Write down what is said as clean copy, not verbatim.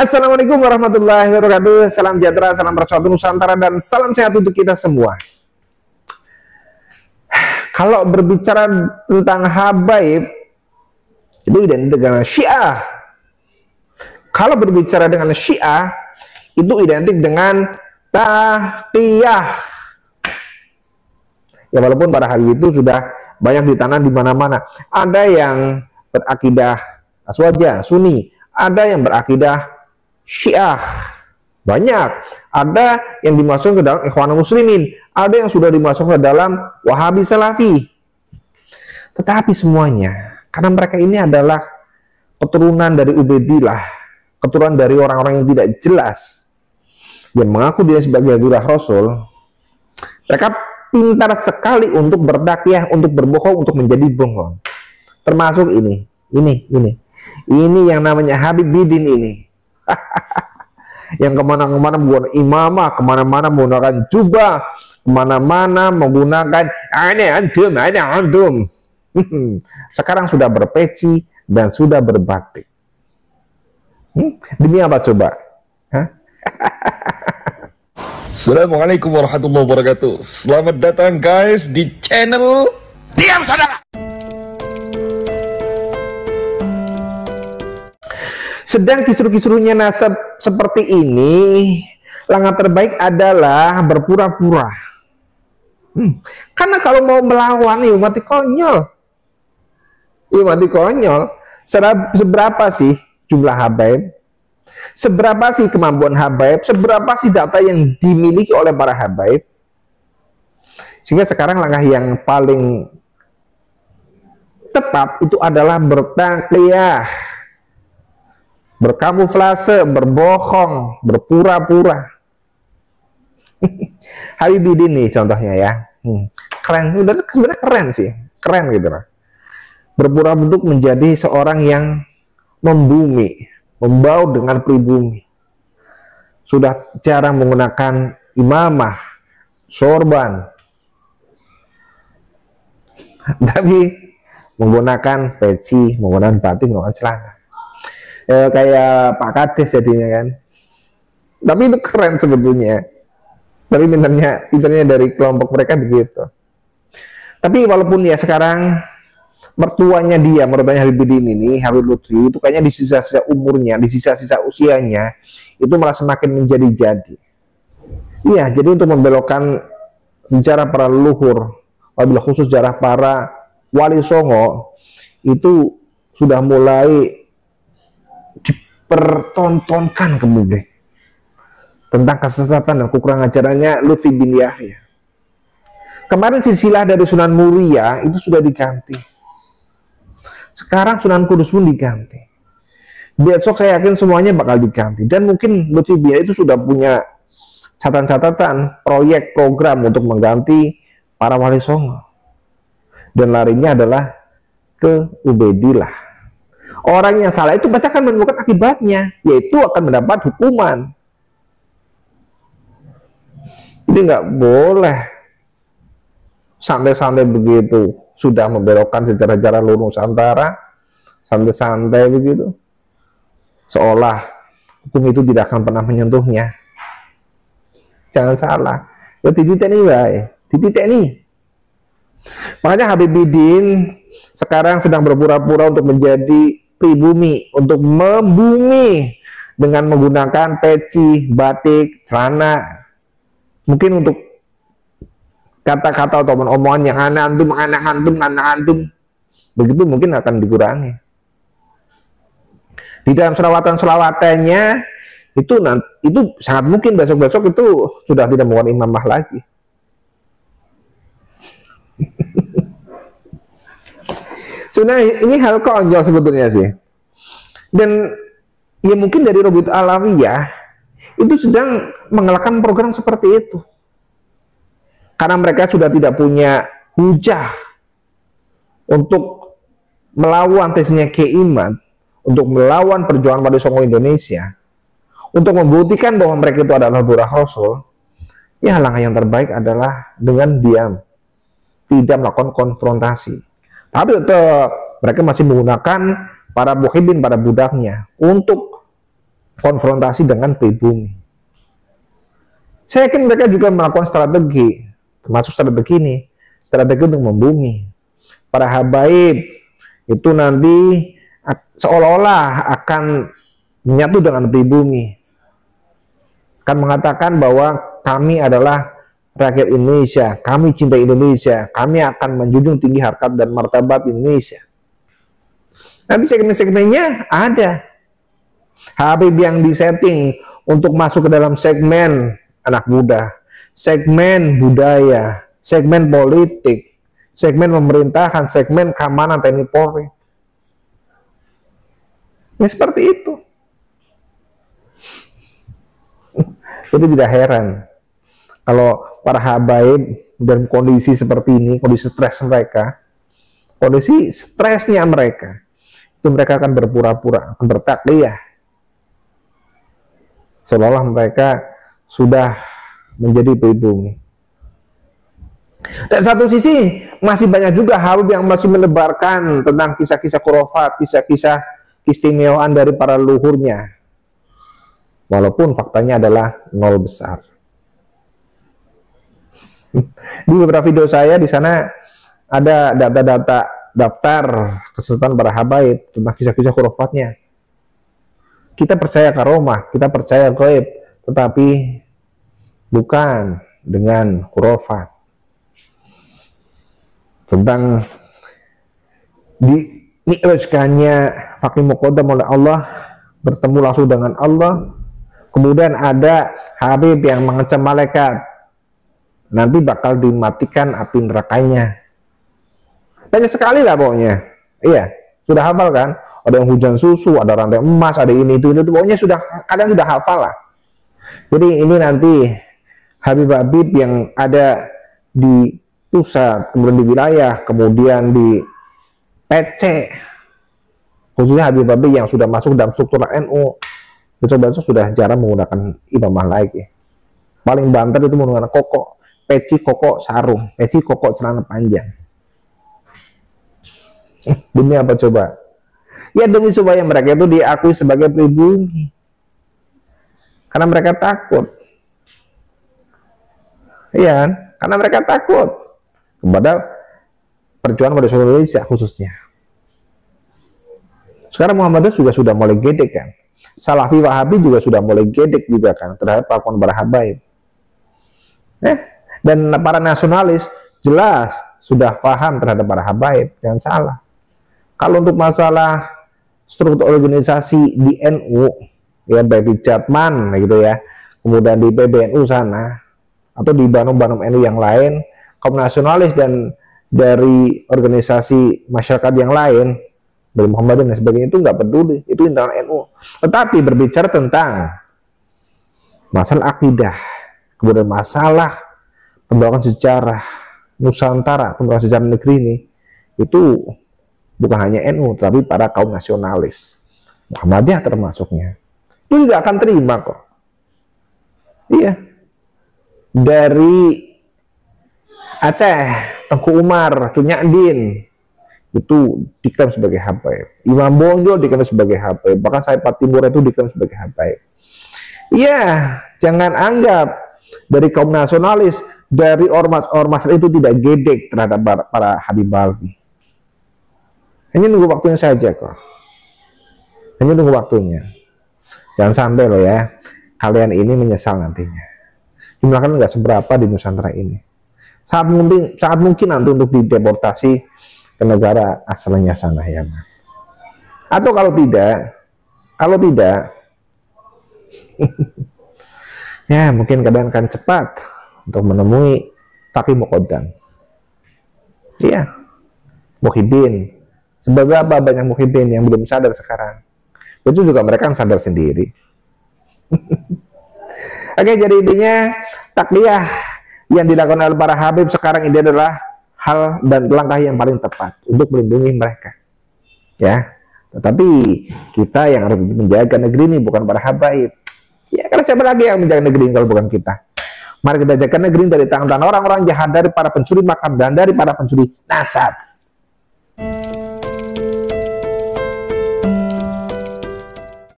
Assalamualaikum warahmatullahi wabarakatuh. Salam sejahtera, salam persatuan Nusantara, dan salam sehat untuk kita semua. Kalau berbicara tentang habaib, itu identik dengan Syiah. Kalau berbicara dengan Syiah, itu identik dengan Taqiyah. Ya, walaupun para habib itu sudah banyak ditanam di mana-mana. Ada yang berakidah Aswaja, Sunni, ada yang berakidah Syiah, banyak. Ada yang dimasukkan ke dalam Ikhwanul Muslimin, ada yang sudah dimasukkan ke dalam Wahabi Salafi. Tetapi semuanya, karena mereka ini adalah keturunan dari Ubaidillah, keturunan dari orang-orang yang tidak jelas, yang mengaku dia sebagai Abdullah Rasul. Mereka pintar sekali untuk berdakwah, untuk berbohong, untuk menjadi bohong. Termasuk ini yang namanya Habib Bidin ini. Yang kemana-mana menggunakan imamah, kemana-mana menggunakan jubah, kemana-mana menggunakan ini antum. Sekarang sudah berpeci dan sudah berbatik. Demi apa coba? Assalamualaikum warahmatullahi wabarakatuh. Selamat datang guys di channel Diam Saudara. Sedang kisruh-kisruhnya nasab seperti ini, langkah terbaik adalah berpura-pura. Karena kalau mau melawan, ya mati konyol. Ya mati konyol. Seberapa sih jumlah habaib? Seberapa sih kemampuan habaib? Seberapa sih data yang dimiliki oleh para habaib? Sehingga sekarang langkah yang paling tepat itu adalah bertaqiyah, berkamuflase, berbohong, berpura-pura. Habib Bidin nih contohnya ya. Keren, udah sebenarnya keren sih, keren gitu lah. Berpura untuk menjadi seorang yang membumi, membau dengan pribumi. Sudah jarang menggunakan imamah, sorban, tapi menggunakan peci, menggunakan batik, menggunakan celana. Kayak Pak Kades jadinya kan. Tapi itu keren sebetulnya. Tapi pinternya dari kelompok mereka begitu. Tapi walaupun ya sekarang mertuanya Habib Bidin ini, Habib Lutfi, itu kayaknya di sisa-sisa umurnya, di sisa-sisa usianya, itu malah semakin menjadi-jadi. Iya, jadi untuk membelokkan sejarah para leluhur, wabil khusus sejarah para wali songo, itu sudah mulai dipertontonkan ke publik tentang kesesatan dan kekurangan ajarannya Lutfi bin Yahya. Kemarin silsilah dari Sunan Muria itu sudah diganti. Sekarang Sunan Kudus pun diganti. Besok saya yakin semuanya bakal diganti. Dan mungkin Lutfi bin Yahya itu sudah punya catatan-catatan proyek program untuk mengganti para wali songo. Dan larinya adalah ke Ubaidillah. Orang yang salah itu pasti akan menemukan akibatnya, yaitu akan mendapat hukuman. Jadi nggak boleh santai-santai begitu, sudah membelokkan sejarah-sejarah luar Nusantara, santai-santai begitu, seolah hukum itu tidak akan pernah menyentuhnya. Jangan salah, ya titik ini baik, titik ini. Makanya Habib Bidin sekarang sedang berpura-pura untuk menjadi pribumi, untuk membumi dengan menggunakan peci, batik, celana. Mungkin untuk kata-kata atau omongan yang anak antum, begitu mungkin akan dikurangi. Di dalam selawatan-selawatannya itu sangat mungkin besok-besok itu sudah tidak menggunakan imamah lagi. Sebenarnya ini hal konyol sebetulnya sih. Dan ya mungkin dari Robit Alawiyah itu sedang mengelakkan program seperti itu. Karena mereka sudah tidak punya hujah untuk melawan tesnya Keiman, untuk melawan perjuangan Wali Songo Indonesia, untuk membuktikan bahwa mereka itu adalah Abdullah Rasul. Ya langkah yang terbaik adalah dengan diam, tidak melakukan konfrontasi. Tapi tetap mereka masih menggunakan para muhibbin, para budaknya untuk konfrontasi dengan pribumi. Saya yakin mereka juga melakukan strategi, termasuk strategi ini, strategi untuk membumi. Para habaib itu nanti seolah-olah akan menyatu dengan pribumi, akan mengatakan bahwa kami adalah rakyat Indonesia, kami cinta Indonesia, kami akan menjunjung tinggi harkat dan martabat Indonesia. Nanti segmen-segmennya ada. Habib yang disetting untuk masuk ke dalam segmen anak muda, segmen budaya, segmen politik, segmen pemerintahan, segmen keamanan TNI Polri. Ya seperti itu. Jadi tidak heran kalau para habaib dalam kondisi seperti ini, kondisi stres mereka, kondisi stresnya mereka, itu mereka akan berpura-pura, akan bertakliyah, seolah-olah mereka sudah menjadi pribumi. Dan satu sisi masih banyak juga habib yang masih menebarkan tentang kisah-kisah khurafat, kisah-kisah keistimewaan dari para leluhurnya, walaupun faktanya adalah nol besar. Di beberapa video saya di sana ada daftar kesesatan para habaib tentang kisah-kisah khurafatnya. Kita percaya karomah, kita percaya gaib, tetapi bukan dengan khurafat. Tentang di mi'rajkannya Fakih Muqaddam oleh Allah, bertemu langsung dengan Allah. Kemudian ada habib yang mengecam malaikat, nanti bakal dimatikan api nerakanya. Banyak sekali lah pokoknya. Iya, sudah hafal kan? Ada yang hujan susu, ada rantai emas, ada ini itu pokoknya sudah, kalian sudah hafal lah. Jadi ini nanti habib-habib yang ada di pusat, kemudian di wilayah, kemudian di PC, khususnya habib-habib yang sudah masuk dalam struktur NU, besok-besok sudah jarang menggunakan imamah lagi. Paling banter itu menggunakan koko, peci koko sarung, peci koko celana panjang. Demi apa coba? Ya demi supaya mereka itu diakui sebagai pribumi, karena mereka takut. Iya, karena mereka takut kepada perjuangan pada seluruh Indonesia khususnya. Sekarang Muhammadiyah juga sudah mulai gedek kan. Salafi Wahabi juga sudah mulai gedek juga kan terhadap kelakuan para habaib. Dan para nasionalis jelas sudah paham terhadap para habaib, jangan salah. Kalau untuk masalah struktur organisasi di NU, ya baik di Jatman gitu ya, kemudian di PBNU sana, atau di Banum-Banum NU yang lain, kaum nasionalis dan dari organisasi masyarakat yang lain, dari Muhammadiyah dan sebagainya, itu nggak peduli, itu internal NU. Tetapi berbicara tentang masalah akidah, kemudian masalah pembangunan sejarah Nusantara, pembangunan sejarah negeri ini, itu bukan hanya NU, tapi para kaum nasionalis, Muhammadiyah termasuknya, itu tidak akan terima kok. Iya, dari Aceh, Tengku Umar, Cunyadin, itu diklaim sebagai habaib. Imam Bonjol diklaim sebagai habaib. Bahkan Saipat Timur itu diklaim sebagai habaib. Iya, jangan anggap dari kaum nasionalis, dari ormas itu tidak gedek terhadap para Habib Balvi. Hanya nunggu waktunya saja kok. Hanya nunggu waktunya. Jangan sampai loh ya, kalian ini menyesal nantinya. Jumlah kalian nggak seberapa di Nusantara ini. Sangat mungkin nanti untuk dideportasi ke negara asalnya sana ya. Atau kalau tidak ya mungkin kalian akan cepat untuk menemui Fakih Muqaddam. Iya, Muhyiddin. Seberapa banyak Muhyiddin yang belum sadar sekarang? Itu juga mereka yang sadar sendiri. Oke, jadi intinya takliyah yang dilakukan oleh para habib sekarang ini adalah hal dan langkah yang paling tepat untuk melindungi mereka. Ya, tetapi kita yang harus menjaga negeri ini bukan para habaib. Ya, karena siapa lagi yang menjaga negeri ini kalau bukan kita? Mari kita jaga negeri dari tangan-tangan orang-orang jahat, dari para pencuri makam dan dari para pencuri nasab.